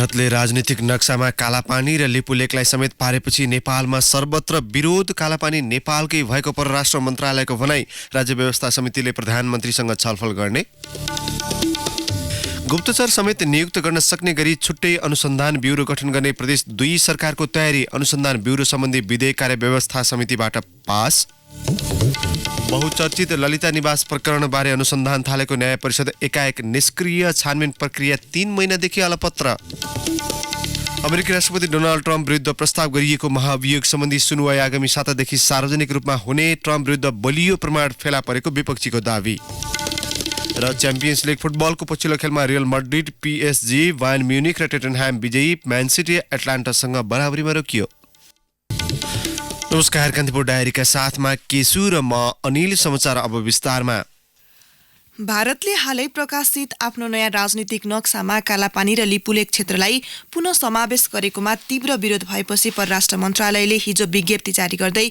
भारतले राजनीतिक नक्सामा कालापानी र लिपुलेकलाई समेत पारेपछि नेपालमा सर्वत्र विरोध। कालापानी नेपालकै भएको परराष्ट्र मन्त्रालयको भनाई। राज्य व्यवस्था समितिले प्रधानमन्त्रीसँग छलफल गर्ने। गुप्तचर समेत नियुक्त गर्न सक्ने गरी छुट्टै अनुसन्धान ब्युरो गठन गर्ने प्रदेश 2 सरकारको तयारी। अनुसन्धान ब्युरो सम्बन्धी विधेयक कार्य व्यवस्था समितिबाट पास। बहुचर्चित ललिता निवास प्रकरणबारे अनुसन्धान थालेको न्याय परिषद एकाएक निष्क्रिय। छानबिन प्रक्रिया 3 महिनादेखि अलपत्र। अमेरिकी राष्ट्रपति डोनाल्ड ट्रम्प विरुद्ध प्रस्ताव गरिएको महाभियोग सम्बन्धी सुनवाई आगामी सातादेखि सार्वजनिक रूपमा हुने। ट्रम्प विरुद्ध बलियो प्रमाण फेला परेको विपक्षीको दावी। र च्याम्पियन्स लिग फुटबलको पछिल्लो खेलमा real Madrid, PSG, Bayern Munich र टोटेनहाम विजयी। म्यान सिटी एटलान्टासँग बराबरीमा रोकियो। नमस्कार, कान्तिपुर डायरीका साथमा केशु र म अनिल। समाचार अब विस्तारमा। भारतले हालै प्रकाशित आफ्नो नयाँ राजनीतिक नक्सामा कालापानी र लिपुलेक क्षेत्रलाई पुनः समावेश गरेकोमा तीव्र विरोध भएपछि परराष्ट्र मन्त्रालयले हिजो विज्ञप्ति जारी गर्दै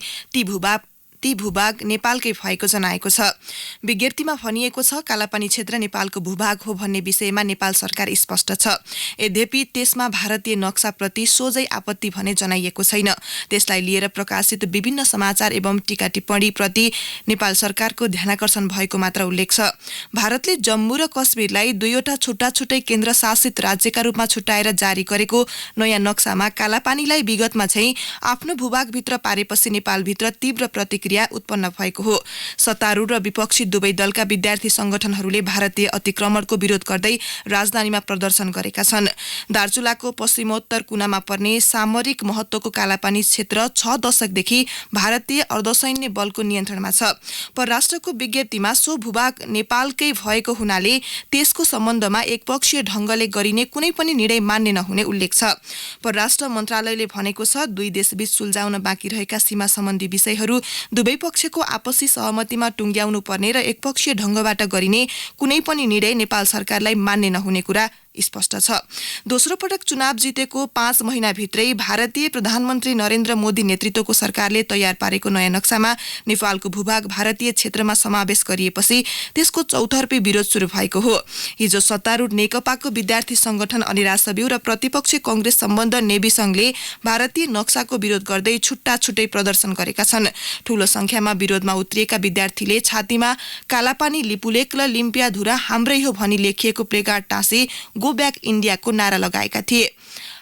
ती भूभाग नेपालकै भएको जनाएको छ। विज्ञप्तिमा भनिएको छ, कालापानी क्षेत्र नेपालको भूभाग हो भन्ने विषयमा नेपाल सरकार स्पष्ट छ। यद्यपि त्यसमा भारतीय नक्साप्रति सोझै आपत्ति भने जनाइएको छैन। त्यसलाई लिएर प्रकाशित विभिन्न समाचार एवं टीका टिप्पणीप्रति नेपाल सरकारको ध्यानाकर्षण भएको मात्र उल्लेख छ। भारतले जम्मू र कश्मीरलाई 2वटा छुट्टा-छुट्टै केन्द्रशासित राज्यका रूपमा छुट्याएर जारी गरेको नयाँ नक्सामा कालापानीलाई विगतमा चाहिँ आफ्नो भूभागभित्र पारेपछि नेपालभित्र तीव्र प्रतिक्रिया उत्पन्न भएको हो। सत्तारूढ र विपक्षी दुवै दलका विद्यार्थी संगठनहरूले भारतीय अतिक्रमणको विरोध गर्दै राजधानीमा प्रदर्शन गरेका छन्। दार्चुलाको पश्चिमोत्तर कुनामा पर्ने सामरिक महत्वको कालापानी क्षेत्र 6 दशकदेखि भारतीय अर्धसैन्य बलको नियन्त्रणमा छ। परराष्ट्रको विज्ञप्तिमा सो भूभाग नेपालकै भएको हुनाले त्यसको सम्बन्धमा एकपक्षीय ढंगले गरिने कुनै पनि निर्णय मान्य नहुने उल्लेख छ। परराष्ट्र मन्त्रालयले भनेको छ, दुई देशबीच सुल्झाउन बाँकी रहेका सीमा सम्बन्धी विषयहरू दुवै पक्षको आपसी सहमतिमा टुङ्ग्याउनु पर्ने र एकपक्षीय ढंगबाट गरिने कुनै पनि निर्णय नेपाल सरकारलाई मान्य नहुने कुरा स्पष्ट छ। दोस्रो पटक चुनाव जितेको 5 महिनाभित्रै भारतीय प्रधानमन्त्री नरेन्द्र मोदी नेतृत्वको सरकारले तयार पारेको नयाँ नक्सामा नेपालको भूभाग भारतीय क्षेत्रमा समावेश गरिएपछि त्यसको चौतर्फी विरोध सुरु भएको हो। हिजो सत्तारूढ नेकपाको विद्यार्थी संगठन अनिराज सबिउ र प्रतिपक्षी कांग्रेस सम्बन्ध नेवी संघले भारतीय नक्साको विरोध गर्दै छुट्टा-छुट्टै प्रदर्शन गरेका छन्। ठूलो संख्यामा विरोधमा उत्रिएका विद्यार्थीले छातीमा कालापानी, लिपुलेक र लिम्पियाधुरा हाम्रै हो भनी लेखिएको प्लेकार्ड टाँसी गो ब्याक इन्डियाको नारा लगाएका थिए।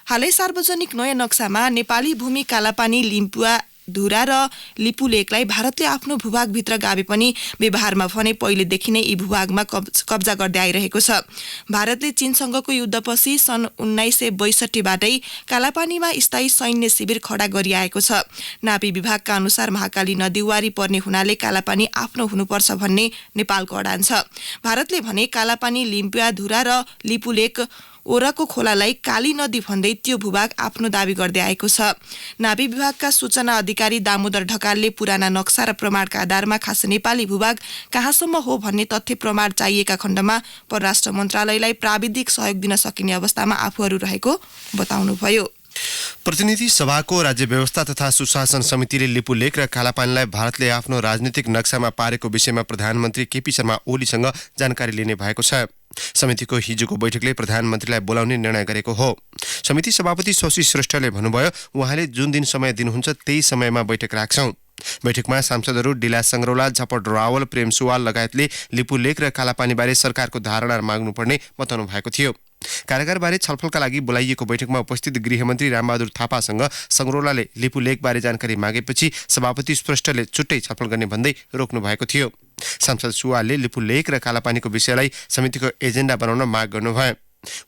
हालै सार्वजनिक नयाँ नक्सामा नेपाली भूमि कालापानी, लिम्पियाधुरा र लिपुलेकलाई भारतले आफ्नो भूभागभित्र गाभे पनि व्यवहारमा भने पहिलेदेखि नै यी भूभागमा कब्जा गर्दै आइरहेको छ। भारतले चीनसँगको युद्धपछि सन् 1962बाटै कालापानीमा स्थायी सैन्य शिविर खडा गरिआएको छ। नापी विभागका अनुसार महाकाली नदीवारी पर्ने हुनाले कालापानी आफ्नो हुनुपर्छ भन्ने नेपालको अडान छ। भारतले भने कालापानी, लिम्पियाधुरा र लिपुलेक ओराको खोलालाई काली नदी भन्दै त्यो भूभाग आफ्नो दावी गर्दै आएको छ। नाभी विभागका सूचना अधिकारी दामोदर ढकालले पुराना नक्सा र प्रमाणका आधारमा खास नेपाली भूभाग कहाँसम्म हो भन्ने तथ्य प्रमाण चाहिएका खण्डमा परराष्ट्र मन्त्रालयलाई प्राविधिक सहयोग दिन सकिने अवस्थामा आफूहरू रहेको बताउनुभयो। प्रतिनिधि सभाको राज्य व्यवस्था तथा सुशासन समितिले लिपुलेक र कालापानीलाई भारतले आफ्नो राजनीतिक नक्सामा पारेको विषयमा प्रधानमन्त्री केपी शर्मा ओलीसँग जानकारी लिने भएको छ। समितिको हिजोको बैठकले प्रधानमन्त्रीलाई बोलाउने निर्णय गरेको हो। समिति सभापति शशि श्रेष्ठले भन्नुभयो, उहाँले जुन दिन समय दिनुहुन्छ त्यही समयमा बैठक राख्छौं। बैठकमा सांसदहरू डिला संग्रौला, झपट रावल, प्रेम सुवाल लगायतले लिपुलेक र कालापानीबारे सरकारको धारणा माग्नुपर्ने बताउनु भएको थियो। कारागारबारे छलफलका लागि बोलाइएको बैठकमा उपस्थित गृहमन्त्री रामबहादुर थापासँग संग्रौलाले लिपुलेकबारे जानकारी मागेपछि सभापति श्रेष्ठले छुट्टै छलफल गर्ने भन्दै रोक्नु भएको थियो। सांसद सुवालले लिपुलेक र कालापानीको विषयलाई समितिको एजेन्डा बनाउन माग गर्नुभयो।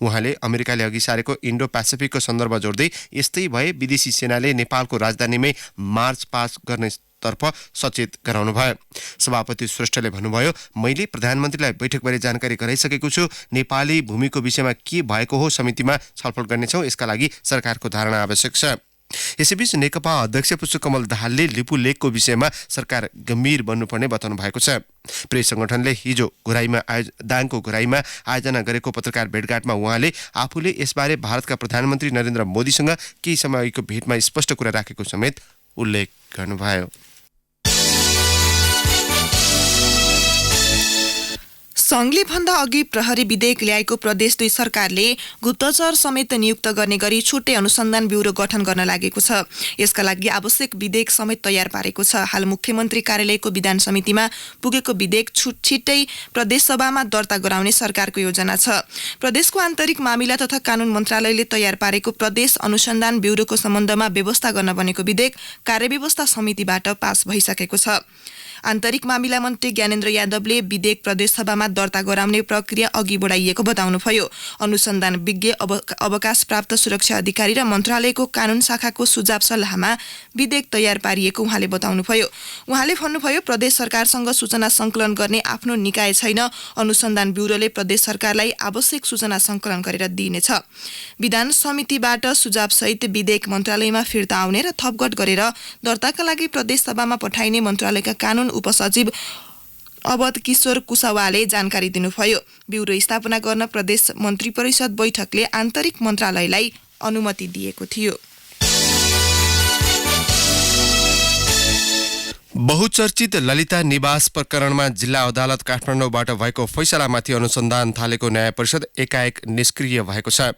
उहाँले अमेरिकाले अघि सारेको इन्डो पेसिफिकको सन्दर्भ जोड्दै यस्तै भए विदेशी सेनाले नेपालको राजधानीमै मार्च पास गर्ने तर्फ सचेत गराउनु भयो। सभापति श्रेष्ठले भन्नुभयो, मैले प्रधानमन्त्रीलाई बैठकबारे जानकारी गराइसकेको छु। नेपाली भूमिको विषयमा के भएको हो समितिमा छलफल गर्नेछौँ। यसका लागि सरकारको धारणा आवश्यक छ। यसैबीच नेकपा अध्यक्ष पुष्पकमल दाहालले लिपुलेकको विषयमा सरकार गम्भीर बन्नुपर्ने बताउनु भएको छ। प्रेस संगठनले हिजो दाङको घुराईमा आयोजना गरेको पत्रकार भेटघाटमा उहाँले आफूले यसबारे भारतका प्रधानमन्त्री नरेन्द्र मोदीसँग केही समयको भेटमा स्पष्ट कुरा राखेको समेत उल्लेख गर्नुभयो। सङ्घले भन्दा अघि प्रहरी विधेयक ल्याएको प्रदेश 2 सरकारले गुप्तचर समेत नियुक्त गर्ने गरी छुट्टै अनुसन्धान ब्युरो गठन गर्न लागेको छ। यसका लागि आवश्यक विधेयक समेत तयार पारेको छ। हाल मुख्यमन्त्री कार्यालयको विधान समितिमा पुगेको विधेयक छिट्टै प्रदेश सभामा दर्ता गराउने सरकारको योजना छ। प्रदेशको आन्तरिक मामिला तथा कानून मन्त्रालयले तयार पारेको प्रदेश अनुसन्धान ब्युरोको सम्बन्धमा व्यवस्था गर्न बनेको विधेयक कार्यव्यवस्था समितिबाट पास भइसकेको छ। आन्तरिक मामिला मन्त्री ज्ञानेन्द्र यादवले विधेयक प्रदेश सभामा दर्ता गराउने प्रक्रिया अघि बढाइएको बताउनुभयो। अनुसन्धान विज्ञ अवकाश प्राप्त सुरक्षा अधिकारी र मन्त्रालयको कानून शाखाको सुझाव सल्लाहमा विधेयक तयार पारिएको उहाँले बताउनुभयो। उहाँले भन्नुभयो, प्रदेश सरकारसँग सूचना सङ्कलन गर्ने आफ्नो निकाय छैन। अनुसन्धान ब्युरोले प्रदेश सरकारलाई आवश्यक सूचना सङ्कलन गरेर दिइनेछ। विधान समितिबाट सुझावसहित विधेयक मन्त्रालयमा फिर्ता आउने र थपघट गरेर दर्ताका लागि प्रदेश सभामा पठाइने मन्त्रालयका कानून उपसचिव अवध किशोर कुशवाले जानकारी दिनुभयो। ब्युरो स्थापना गर्न प्रदेश मन्त्री परिषद बैठकले आन्तरिक मन्त्रालयलाई अनुमति दिएको थियो। बहुचर्चित ललिता निवास प्रकरणमा जिल्ला अदालत काठमाडौँबाट भएको फैसलामाथि अनुसन्धान थालेको न्याय परिषद एकाएक निष्क्रिय भएको छ।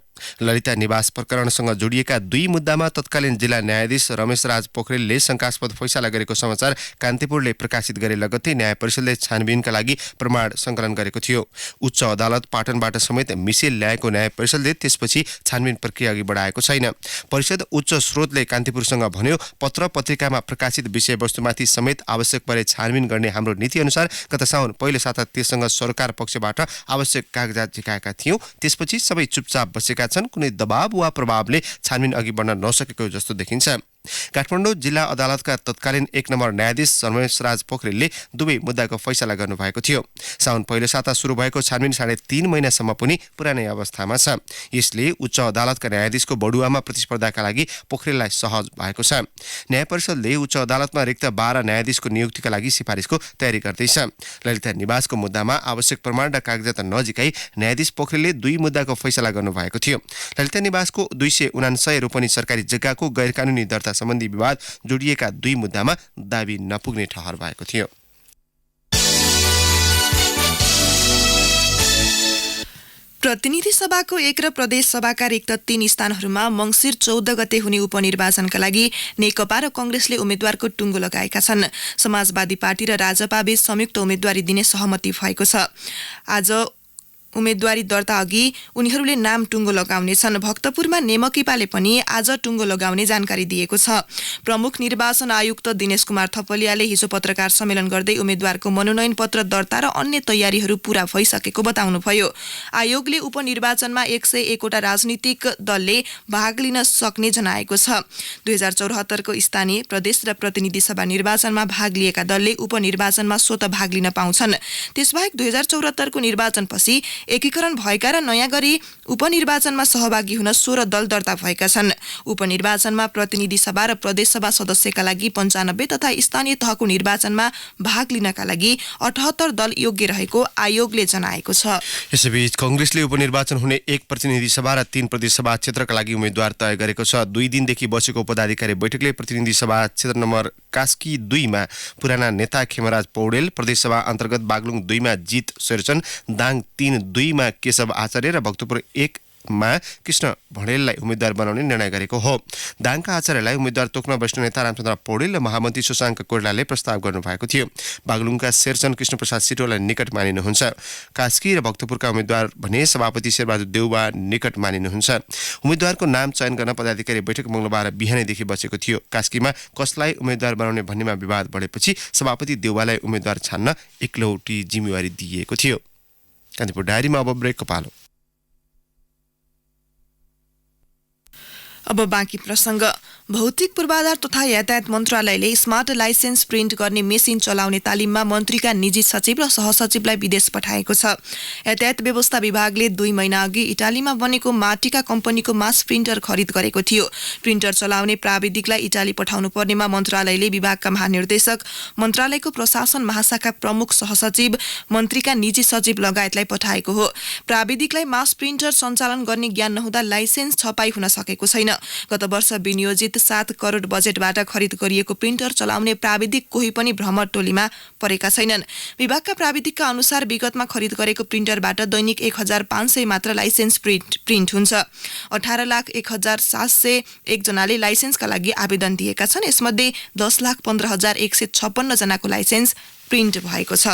ललिता निवास प्रकरणसँग जोडिएका 2 मुद्दामा तत्कालीन जिल्ला न्यायाधीश रमेश राज पोखरेलले शंकास्पद फैसला गरेको समाचार कान्तिपुरले प्रकाशित गरे लगत्तै न्याय परिषदले छानबिनका लागि प्रमाण सङ्कलन गरेको थियो। उच्च अदालत पाटनबाट समेत मिसेल ल्याएको न्याय परिषदले त्यसपछि छानबिन प्रक्रिया अघि बढाएको छैन। परिषद उच्च स्रोतले कान्तिपुरसँग भन्यो, पत्र पत्रिकामा प्रकाशित विषयवस्तुमाथि समेत आवश्यक परे छानबिन गर्ने हाम्रो नीति अनुसार गत साउन पहिलो साता त्यससँग सरकार पक्षबाट आवश्यक कागजात झिकाएका थियौं। त्यसपछि सबै चुपचाप बसेका छन्। कुनै दबाव वा प्रभावले छानबिन अघि बढ्न नसकेको जस्तो देखिन्छ। काठमाडौँ जिल्ला अदालतका तत्कालीन 1 नम्बर न्यायाधीश रमेश राज पोखरेलले दुवै मुद्दाको फैसला गर्नुभएको थियो। साउन पहिलो साता सुरु भएको छानबिन 3.5 महिनासम्म पनि पुरानै अवस्थामा छ। यसले उच्च अदालतका न्यायाधीशको बढुवामा प्रतिस्पर्धाका लागि पोखरेललाई सहज भएको छ। न्याय परिषदले उच्च अदालतमा रिक्त 12 न्यायाधीशको नियुक्तिका लागि सिफारिसको तयारी गर्दैछ। ललिता निवासको मुद्दामा आवश्यक प्रमाण र कागजात नजिकाई न्यायाधीश पोखरेलले 2 मुद्दाको फैसला गर्नुभएको थियो। ललिता निवासको 299 रोपनी सरकारी जग्गाको गैरकानूनी दर्ता सम्बन्धी विवाद जोडिएका 2 मुद्दामा दाबी नपुग्ने ठहर भएको थियो। प्रतिनिधि सभाको 1 र प्रदेश सभाका रिक्त 3 स्थानहरूमा मङ्सिर 14 गते हुने उपनिर्वाचनका लागि नेकपा र कांग्रेसले उम्मेद्वारको टुङ्गो लगाएका छन्। समाजवादी पार्टी र राजपाबीच संयुक्त उम्मेद्वारी दिने सहमति भएको छ। आज उम्मेदवारी दर्ता अघि उनीहरूले नाम टुङ्गो लगाउनेछन्। भक्तपुरमा नेमकीपाले पनि आज टुङ्गो लगाउने जानकारी दिएको छ। प्रमुख निर्वाचन आयुक्त दिनेश कुमार थपलियाले हिजो पत्रकार सम्मेलन गर्दै उम्मेद्वारको मनोनयन पत्र दर्ता र अन्य तयारीहरू पूरा भइसकेको बताउनुभयो। आयोगले उपनिर्वाचनमा 101 वटा राजनीतिक दलले भाग लिन सक्ने जनाएको छ। 2074 को स्थानीय, प्रदेश र प्रतिनिधि सभा निर्वाचनमा भाग लिएका दलले उपनिर्वाचनमा स्वतः भाग लिन पाउँछन्। त्यसबाहेक 2074 को निर्वाचनपछि एकीकरण भएका र नयाँ गरी उपनिर्वाचनमा सहभागी हुन 16 दल दर्ता भएका छन्। उपनिर्वाचनमा प्रतिनिधि सभा र प्रदेश सभा सदस्यका लागि 95 तथा स्थानीय तहको निर्वाचनमा भाग लिनका लागि 78 दल योग्य रहेको आयोगले जनाएको छ। यसैबीच कांग्रेसले उपनिर्वाचन हुने 1 प्रतिनिधि सभा र 3 प्रदेश सभा क्षेत्रका लागि उम्मेद्वार तय गरेको छ। 2 दिनदेखि बसेको पदाधिकारी बैठकले प्रतिनिधि सभा क्षेत्र नम्बर कास्की 2 मा पुराना नेता खेमराज पौडेल, प्रदेश सभा अन्तर्गत बागलुङ 2 मा जित शेरचन, दाङ 3-2 मा केशव आचार्य र भक्तपुर 1 मा कृष्ण भणेललाई उम्मेद्वार बनाउने निर्णय गरेको हो। दाङका आचार्यलाई उम्मेद्वार तोक्न वरिष्ठ नेता रामचन्द्र पौडेल र महामन्त्री सुशाङ्क कोइरालाले प्रस्ताव गर्नुभएको थियो। बागलुङका शेरचन कृष्णप्रसाद सिटोलाई निकट मानिनुहुन्छ। कास्की र भक्तपुरका उम्मेद्वार भने सभापति शेरबहादुर देउवा निकट मानिनुहुन्छ। उम्मेद्वारको नाम चयन गर्न पदाधिकारी बैठक मंगलबार बिहानैदेखि बसेको थियो। कास्कीमा कसलाई उम्मेद्वार बनाउने भन्नेमा विवाद बढेपछि सभापति देउवालाई उम्मेद्वार छान्न एकलौटी जिम्मेवारी दिइएको थियो। कान्तिपुर डायरीमा अब ब्रेकको पालो। अब बाँकी प्रसङ्ग। भौतिक पूर्वाधार तथा यातायात मन्त्रालयले स्मार्ट लाइसेन्स प्रिन्ट गर्ने मेसिन चलाउने तालिममा मन्त्रीका निजी सचिव र सहसचिवलाई विदेश पठाएको छ। यातायात व्यवस्था विभागले 2 महिना अघि इटालीमा बनेको मार्टिका कम्पनीको मास प्रिन्टर खरिद गरेको थियो। प्रिन्टर चलाउने प्राविधिकलाई इटाली पठाउनु पर्नेमा मन्त्रालयले विभागका महानिर्देशक, मन्त्रालयको प्रशासन महाशाखा प्रमुख सहसचिव, मन्त्रीका निजी सचिव लगायतलाई पठाएको हो। प्राविधिकलाई मास प्रिन्टर सञ्चालन गर्ने ज्ञान नहुँदा लाइसेन्स छपाई हुन सकेको छैन। गत वर्ष विनियोजित 7 करोड बजेटबाट खरिद गरिएको प्रिन्टर चलाउने प्राविधिक कोही पनि भ्रमर टोलीमा परेका छैनन्। विभागका प्राविधिकका अनुसार विगतमा खरिद गरेको प्रिन्टरबाट दैनिक 1500 मात्र लाइसेन्स प्रिन्ट हुन्छ। 18,01,701 जनाले लाइसेन्सका लागि आवेदन दिएका छन्। यसमध्ये 10,15,156 जनाको लाइसेन्स प्रिन्ट भएको छ।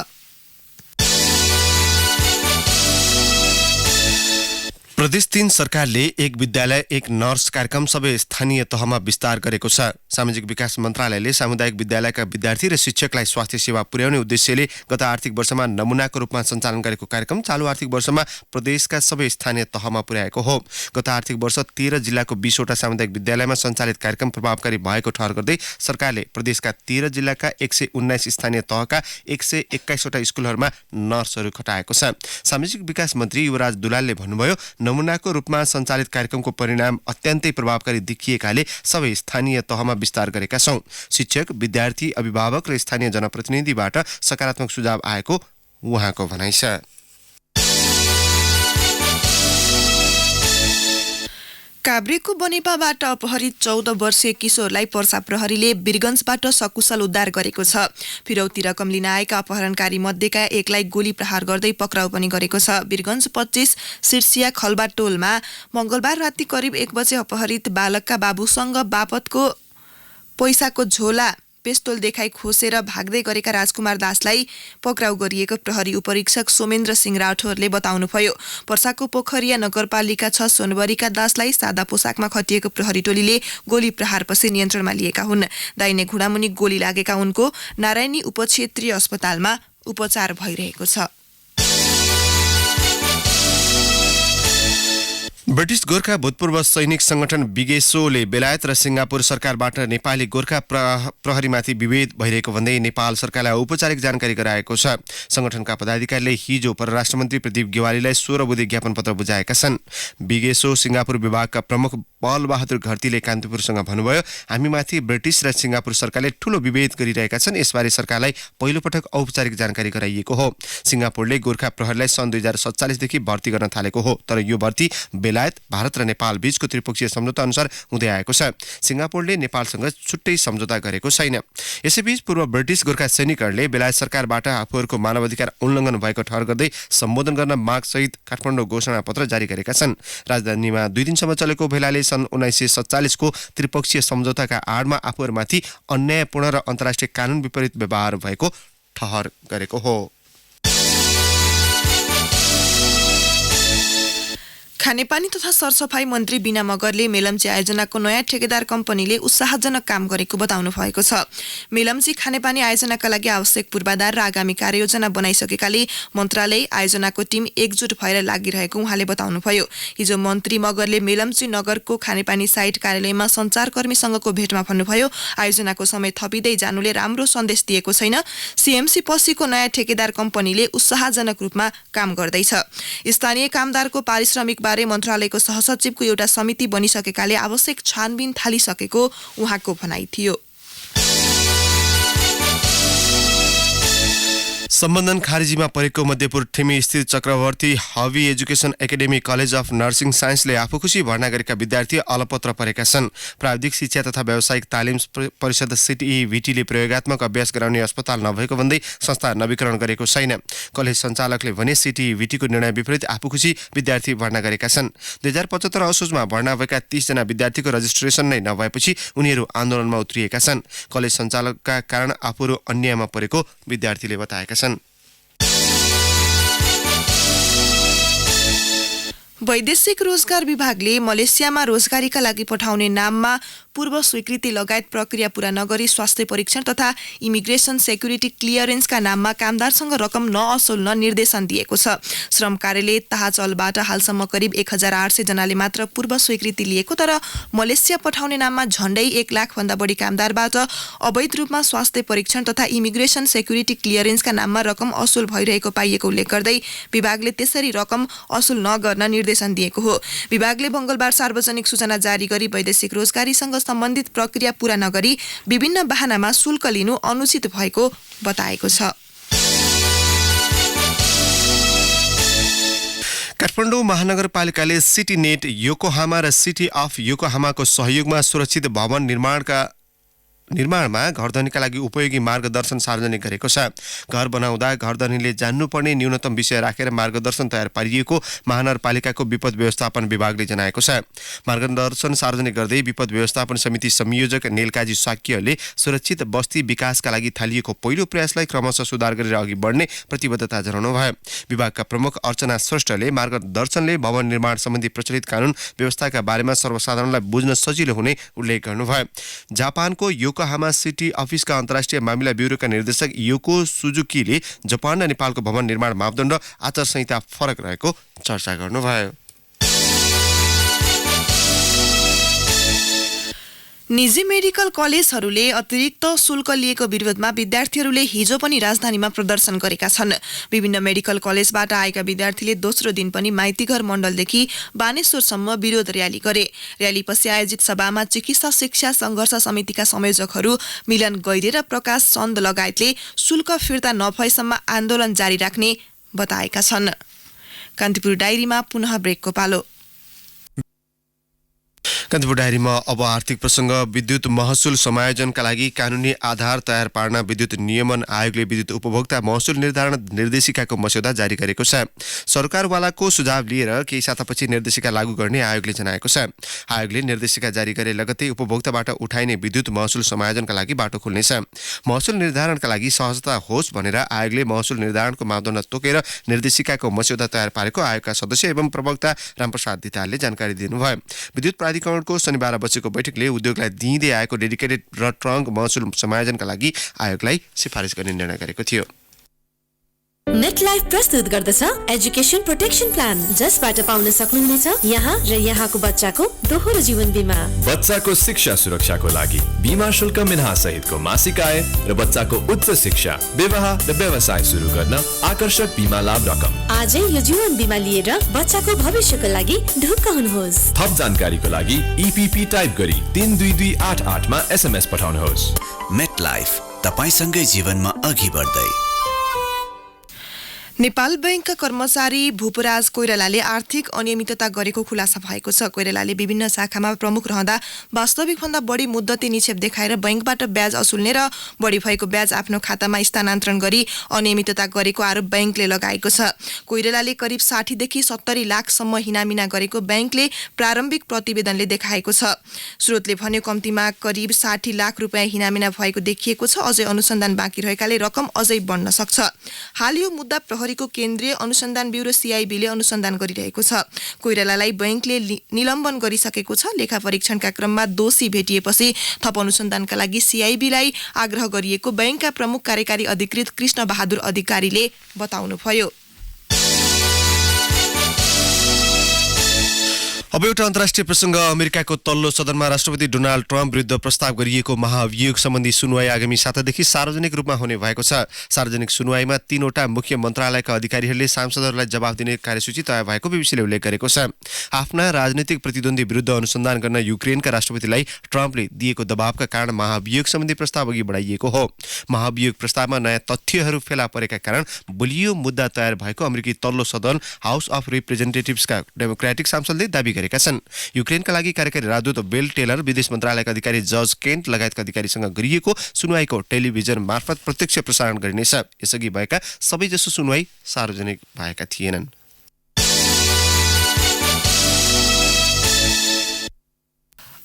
प्रदेश 3 सरकारले एक विद्यालय एक नर्स कार्यक्रम सबै स्थानीय तहमा विस्तार गरेको छ। सामाजिक विकास मन्त्रालयले सामुदायिक विद्यालयका विद्यार्थी र शिक्षकलाई स्वास्थ्य सेवा पुर्याउने उद्देश्यले गत आर्थिक वर्षमा नमुनाको रूपमा सञ्चालन गरेको कार्यक्रम चालु आर्थिक वर्षमा प्रदेशका सबै स्थानीय तहमा पुर्याएको हो। गत आर्थिक वर्ष 13 जिल्लाको 20 वटा सामुदायिक विद्यालयमा सञ्चालित कार्यक्रम प्रभावकारी भएको ठहर गर्दै सरकारले प्रदेशका 13 जिल्लाका 119 स्थानीय तहका 121 वटा स्कुलहरूमा नर्सहरू खटाएको छ। सामाजिक विकास मन्त्री युवराज दुलालले भन्नुभयो, नमुनाको रूपमा सञ्चालित कार्यक्रमको परिणाम अत्यन्तै प्रभावकारी देखिएकाले सबै स्थानीय तहमा विस्तार गरेका छौं। शिक्षक, विद्यार्थी, अभिभावक र स्थानीय जनप्रतिनिधिबाट सकारात्मक सुझाव आएको उहाँको भनाइ छ। काभ्रेको बनेपाबाट अपहरित 14 वर्षीय किशोरलाई पर्सा प्रहरीले वीरगञ्जबाट सकुशल उद्धार गरेको छ। फिरौती रकम लिन आएका अपहरणकारी मध्येका एकलाई गोली प्रहार गर्दै पक्राउ पनि गरेको छ। वीरगञ्ज 25 सिर्सिया खल्बा टोलमा मंगलबार राति करिब 1 बजे अपहरित बालकका बाबुसँग बापतको पैसाको झोला पेस्तोल देखाई खोसेर भाग्दै गरेका राजकुमार दासलाई पक्राउ गरिएको प्रहरी उपरीक्षक सोमेन्द्र सिंह राठौरले बताउनुभयो। पर्साको पोखरिया नगरपालिका 6 सोनबरीका दासलाई सादा पोसाकमा खटिएको प्रहरी टोलीले गोली प्रहारपछि नियन्त्रणमा लिएका हुन्। दाहिने घुँडामुनि गोली लागेका उनको नारायणी उपक्षेत्रीय अस्पतालमा उपचार भइरहेको छ। ब्रिटिश गोर्खा भूतपूर्व सैनिक संगठन बिगेसोले बेलायत र सिङ्गापुर सरकारबाट नेपाली गोर्खा प्रहरीमाथि विभेद भइरहेको भन्दै नेपाल सरकारलाई औपचारिक जानकारी गराएको छ। संगठनका पदाधिकारीले हिजो परराष्ट्र मन्त्री प्रदीप गेवालीलाई 16 बुँदे ज्ञापन पत्र बुझाएका छन्। बिगेसो सिङ्गापुर विभागका प्रमुख बलबहादुर घरतीले कान्तिपुरसँग भन्नुभयो, हामीमाथि ब्रिटिस र सिङ्गापुर सरकारले ठूलो विभेद गरिरहेका छन्। यसबारे सरकारलाई पहिलो पटक औपचारिक जानकारी गराइएको हो। सिङ्गापुरले गोर्खा प्रहरीलाई सन् 2047 देखि भर्ती गर्न थालेको हो, तर यो भर्ती बेलायत, भारत र नेपाल बीचको त्रिपक्षीय सम्झौता अनुसार हुँदै आएको छ। सिङ्गापुरले नेपालसँग छुट्टै सम्झौता गरेको छैन। यसैबीच पूर्व ब्रिटिस गोर्खा सैनिकहरूले बेलायत सरकारबाट आफूहरूको मानवाधिकार उल्लङ्घन भएको ठहर गर्दै सम्बोधन गर्न मागसहित काठमाडौँ घोषणापत्र जारी गरेका छन्। राजधानीमा 2 दिनसम्म चलेको भेलाले सन् 1947 को त्रिपक्षीय सम्झौताका आडमा आफूहरूमाथि अन्यायपूर्ण र अन्तर्राष्ट्रिय कानून विपरीत व्यवहार भएको ठहर गरेको हो। खानेपानी तथा सरसफाई मन्त्री बिना मगरले मेलम्ची आयोजनाको नयाँ ठेकेदार कम्पनीले उत्साहजनक काम गरेको बताउनु भएको छ। मेलम्ची खानेपानी आयोजनाका लागि आवश्यक पूर्वाधार र आगामी कार्ययोजना बनाइसकेकाले मन्त्रालय आयोजनाको टिम एकजुट भएर लागिरहेको उहाँले बताउनुभयो। हिजो मन्त्री मगरले मेलम्ची नगरको खानेपानी साइट कार्यालयमा सञ्चारकर्मीसँगको भेटमा भन्नुभयो, आयोजनाको समय थपिँदै जानुले राम्रो सन्देश दिएको छैन। सीएमसी पसीको नयाँ ठेकेदार कम्पनीले उत्साहजनक रूपमा काम गर्दैछ। स्थानीय कामदारको पारिश्रमिक मन्त्रालयको सहसचिवको एउटा समिति बनिसकेकाले आवश्यक छानबिन थालिसकेको उहाँको भनाइ थियो। सम्बन्धन खारेजीमा परेको मध्यपुर ठिमी स्थित Chakrabarti Habi education academy college of nursing साइन्सले आफूखुसी भर्ना गरेका विद्यार्थी अलपत्र परेका छन्। प्राविधिक शिक्षा तथा व्यावसायिक तालिम परिषद सिटिईभिटीले प्रयोगात्मक अभ्यास गराउने अस्पताल नभएको भन्दै संस्था नवीकरण गरेको छैन। कलेज सञ्चालकले भने सिटिईभिटीको निर्णय विपरीत आफूखुसी विद्यार्थी भर्ना गरेका छन्। 2075 असोजमा भर्ना भएका 30 जना विद्यार्थीको रजिस्ट्रेसन नै नभएपछि उनीहरू आन्दोलनमा उत्रिएका छन्। कलेज सञ्चालकका कारण आफूहरू अन्यायमा परेको विद्यार्थीले बताएका छन्। वैदेशिक रोजगार विभागले मलेसियामा रोजगारीका लागि पठाउने नाममा पूर्व स्वीकृति लगायत प्रक्रिया पूरा नगरी स्वास्थ्य परीक्षण तथा इमिग्रेसन सेक्युरिटी क्लियरेन्सका नाममा कामदारसँग रकम नअसुल्न निर्देशन दिएको छ। श्रम कार्यालय ताहाचलबाट हालसम्म करिब 1800 जनाले मात्र पूर्व स्वीकृति लिएको, तर मलेसिया पठाउने नाममा झण्डै 1 लाख भन्दा बढी कामदारबाट अवैध रूपमा स्वास्थ्य परीक्षण तथा इमिग्रेसन सेक्युरिटी क्लियरेन्सका नाममा रकम असुल भइरहेको पाइएको उल्लेख गर्दै विभागले त्यसरी रकम असुल नगर्न निर्देशन दिएको हो। विभागले मंगलबार सार्वजनिक सूचना जारी गरी वैदेशिक रोजगारीसँग सम्बन्धित प्रक्रिया पूरा नगरी विभिन्न बहानामा शुल्क लिनु अनुचित भएको बताएको छ। काठमाडौँ महानगरपालिकाले सिटी नेट योकोहामा र सिटी अफ योकोहामाको सहयोगमा सुरक्षित भवन निर्माणमा घरधनीका लागि उपयोगी मार्गदर्शन सार्वजनिक गरेको छ। घर बनाउँदा घरधनीले जान्नुपर्ने न्यूनतम विषय राखेर मार्गदर्शन तयार पारिएको महानगरपालिकाको विपद व्यवस्थापन विभागले जनाएको छ। मार्गदर्शन सार्वजनिक गर्दै विपद व्यवस्थापन समिति संयोजक नेलकाजी साक्यले सुरक्षित बस्ती विकासका लागि थालिएको पहिलो प्रयासलाई क्रमशः सुधार गरेर अघि बढ्ने प्रतिबद्धता जनाउनु भयो। विभागका प्रमुख अर्चना श्रेष्ठले मार्गदर्शनले भवन निर्माण सम्बन्धी प्रचलित कानुन व्यवस्थाका बारेमा सर्वसाधारणलाई बुझ्न सजिलो हुने उल्लेख गर्नुभयो। जापानको योकोहामा सिटी अफिसका अन्तर्राष्ट्रिय मामिला ब्युरोका निर्देशक योको सुजुकीले जापान र नेपालको भवन निर्माण मापदण्ड आचार संहिता फरक रहेको चर्चा गर्नुभयो। निजी मेडिकल कलेजहरूले अतिरिक्त शुल्क लिएको विरोधमा विद्यार्थीहरूले हिजो पनि राजधानीमा प्रदर्शन गरेका छन्। विभिन्न मेडिकल कलेजबाट आएका विद्यार्थीले दोस्रो दिन पनि माइतीघर मण्डलदेखि बानेश्वरसम्म विरोध र्याली गरे। र्यालीपछि आयोजित सभामा चिकित्सा शिक्षा संघर्ष समितिका संयोजकहरू मिलन गैरे र प्रकाश चन्द लगायतले शुल्क फिर्ता नभएसम्म आन्दोलन जारी राख्ने बताएका छन्। कान्तिपुर डायरीमा पुनः ब्रेकको पालो। कान्तिपुर डायरीमा अब आर्थिक प्रसङ्ग। विद्युत महसुल समायोजनका लागि कानुनी आधार तयार पार्न विद्युत नियमन आयोगले विद्युत उपभोक्ता महसुल निर्धारण निर्देशिकाको मस्यौदा जारी गरेको छ। सरकारवालाको सुझाव लिएर केही सातापछि निर्देशिका लागू गर्ने आयोगले जनाएको छ। आयोगले निर्देशिका जारी गरे लगत्तै उपभोक्ताबाट उठाइने विद्युत महसुल समायोजनका लागि बाटो खुल्नेछ। महसुल निर्धारणका लागि सहजता होस् भनेर आयोगले महसुल निर्धारणको मापदण्ड तोकेर निर्देशिकाको मस्यौदा तयार पारेको आयोगका सदस्य एवं प्रवक्ता रामप्रसाद धितालले जानकारी दिनुभयो। विद्युत प्राधिकरणको शनिबार बसेको बैठकले उद्योगलाई दिइँदै आएको डेडिकेटेड र ट्रङ्क महसुल समायोजनका लागि आयोगलाई सिफारिस गर्ने निर्णय गरेको थियो। नेटलाइफ प्रस्तुत गर्दछ एजुकेसन प्रोटेक्सन प्लान, जसबाट पाउन सक्नुहुनेछ यहाँ र यहाँको बच्चाको दोहोरो जीवन बीमा। बच्चाको शिक्षा सुरक्षाको लागि बीमा शुल्क मिन्हा सहितको मासिक आय र बच्चाको उच्च शिक्षा, विवाह र व्यवसाय सुरु गर्न आकर्षक बीमा लाभ रकम। आजै यो जीवन बीमा लिएर बच्चाको भविष्यको लागि ढुक्क हुनुहोस्। थप जानकारीको लागि EPP टाइप गरी 32288 मा SMS पठाउनुहोस्। मेटलाइफ, तपाईसँगै जीवनमा अघि बढ्दै। नेपाल बैंकका कर्मचारी भूपराज कोइरालाले आर्थिक अनियमितता गरेको खुलासा भएको छ। कोइरालाले विभिन्न शाखामा प्रमुख रहँदा वास्तविकभन्दा बढी मुद्दती निक्षेप देखाएर बैंकबाट ब्याज असुल्ने र बढी भएको ब्याज आफ्नो खातामा स्थानान्तरण गरी अनियमितता गरेको आरोप बैंकले लगाएको छ। कोइरालाले करिब 60 देखि 70 लाखसम्म हिनामिना गरेको बैंकले प्रारम्भिक प्रतिवेदनले देखाएको छ। स्रोतले भन्यो कम्तीमा करिब 60 लाख रुपियाँ हिनामिना भएको देखिएको छ। अझै अनुसन्धान बाँकी रहेकाले रकम अझै बढ्न सक्छ। हाल यो मुद्दा को केन्द्रीय अनुसन्धान ब्युरो CIB ले अनुसन्धान गरिरहेको छ। कोइरालालाई बैंकले निलम्बन गरिसकेको छ। लेखा परीक्षणका क्रममा दोषी भेटिएपछि थप अनुसन्धानका लागि CIB लाई आग्रह गरिएको बैंकका प्रमुख कार्यकारी अधिकृत कृष्ण बहादुर अधिकारीले बताउनुभयो। अब एउटा अन्तर्राष्ट्रिय प्रसङ्ग। अमेरिकाको तल्लो सदनमा राष्ट्रपति डोनाल्ड ट्रम्प विरुद्ध प्रस्ताव गरिएको महाभियोग सम्बन्धी सुनवाई आगामी सातादेखि सार्वजनिक रूपमा हुने भएको छ। सार्वजनिक सुनवाईमा 3वटा मुख्य मन्त्रालयका अधिकारीहरूले सांसदहरूलाई जवाफ दिने कार्यसूची तय भएको बीबीसीले उल्लेख गरेको छ। आफ्ना राजनीतिक प्रतिद्वन्दी विरुद्ध अनुसन्धान गर्न युक्रेनका राष्ट्रपतिलाई ट्रम्पले दिएको दबावका कारण महाभियोग सम्बन्धी प्रस्ताव अघि बढाइएको हो। महाभियोग प्रस्तावमा नयाँ तथ्यहरू फेला परेका कारण बलियो मुद्दा तयार भएको अमेरिकी तल्लो सदन हाउस अफ रिप्रेजेन्टेटिभ्सका डेमोक्रेटिक सांसदले दाबी गरेका छन्। युक्रेनका लागि कार्यकारी राजदूत बेल टेलर, विदेश मन्त्रालयका अधिकारी जर्ज केन्ट लगायतका अधिकारीसँग गरिएको सुनवाईको टेलिभिजन मार्फत प्रत्यक्ष प्रसारण गरिनेछ। यसअघि भएका सबैजसो सुनवाई सार्वजनिक भएका थिएनन्।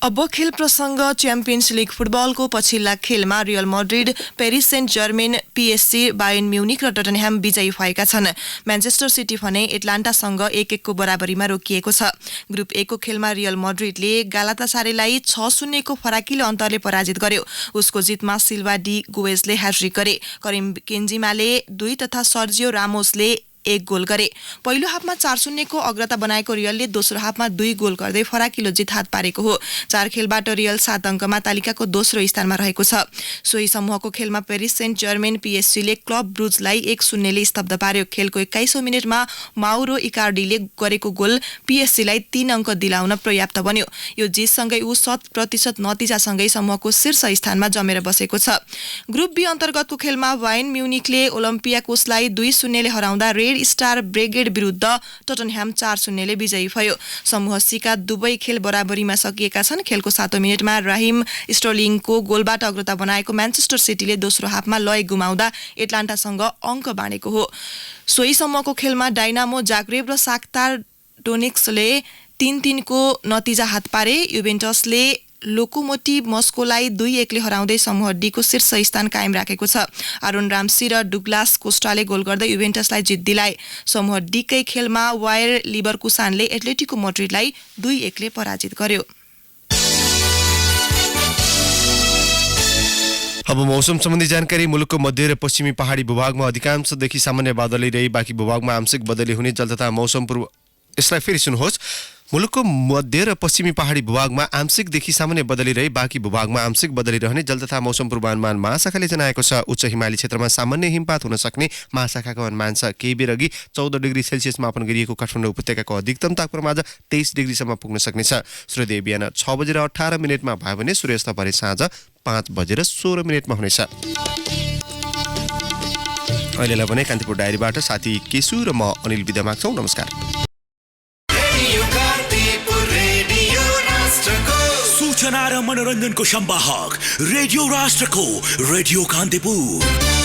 अब खेल प्रसङ्ग। च्याम्पियन्स लिग फुटबलको पछिल्ला खेलमा real Madrid, Paris Saint Germain, PSG, Bayern Munich र टटनह्याम विजयी भएका छन्। म्यान्चेस्टर सिटी भने एटलान्टासँग 1-1 को बराबरीमा रोकिएको छ। ग्रुप A को खेलमा रियल मड्रिडले गालातासारेलाई 6-0 को फराकिलो अन्तरले पराजित गर्यो। उसको जितमा सिल्वा डी गुवेजले ह्याट्रिक गरे। करिम बेन्जेमाले 2 तथा सर्जियो रामोसले 1 गोल गरे। पहिलो हाफमा 4-0 को अग्रता बनाएको रियलले दोस्रो हाफमा 2 गोल गर्दै फराकिलो जित हात पारेको हो। 4 खेलबाट रियल 7 अङ्कमा तालिकाको दोस्रो स्थानमा रहेको छ। सोही समूहको खेलमा पेरिस सेन्ट जर्मेन PSG ले क्लब ब्रुजलाई 1-0 ले स्तब्ध पार्यो। खेलको 21औं मिनेटमा माउरो इकार्डीले गरेको गोल PSG लाई 3 अङ्क दिलाउन पर्याप्त बन्यो। यो जितसँगै ऊ 100% नतिजासँगै समूहको शीर्ष स्थानमा जमेर बसेको छ। ग्रुप B अन्तर्गतको खेलमा बायर्न म्युनिकले ओलम्पियाकोसलाई 2-0 ले हराउँदा रेड रेड स्टार ब्रिगेड विरुद्ध टोटनह्याम 4-0 ले विजयी भयो। समूह सीका दुवै खेल बराबरीमा सकिएका छन्। खेलको 7औं मिनेटमा राहिम स्टर्लिङको गोलबाट अग्रता बनाएको म्यान्चेस्टर सिटीले दोस्रो हाफमा लय गुमाउँदा एटलान्टासँग अङ्क बाँडेको हो। सोही समूहको खेलमा डाइनामो जाग्रेब र शाख्तार डोनेक्सले 3-3 को नतिजा हात पारे। युभेन्टसले लोकोमोटिभ मस्कोलाई 2-1 ले हराउँदै समूह डी को शीर्ष स्थान कायम राखेको छ। आरोन राम्सी र डुग्लास कोस्टाले गोल गर्दै युभेन्टसलाई जित दिलाए। समूह डी कै खेलमा वायर लिभरकुसानले एथलेटिको मैड्रिडलाई 2-1 ले पराजित गर्यो। अब मौसम सम्बन्धी जानकारी। मुलुकको मध्य र पश्चिमी पहाडी भूभागमा अधिकांशदेखि सामान्य बादली रही बाँकी भूभागमा आंशिक बदली हुने जल तथा मौसम पूर्व। यसलाई फेरि सुन्नुहोस्। मुलुकको मध्य र पश्चिमी पहाडी भूभागमा आंशिकदेखि सामान्य बदली रही बाँकी भूभागमा आंशिक बदली रहने जल तथा मौसम पूर्वानुमान महाशाखाले जनाएको छ। उच्च हिमाली क्षेत्रमा सामान्य हिमपात हुन सक्ने महाशाखाको अनुमान छ। केही बेर अघि 14 डिग्री सेल्सियस मापन गरिएको काठमाडौँ उपत्यकाको अधिकतम तापक्रम आज 23 डिग्रीसम्म पुग्न सक्नेछ। सूर्योदय बिहान 6:18 भयो भने सूर्यास्त भरे साँझ 5:16 हुनेछ। अहिलेलाई भने कान्तिपुर डायरीबाट साथी केशु र म अनिल बिदा माग्छौँ। नमस्कार। सूचना र मनोरञ्जनको संवाहक रेडियो राष्ट्रको रेडियो कान्तिपुर।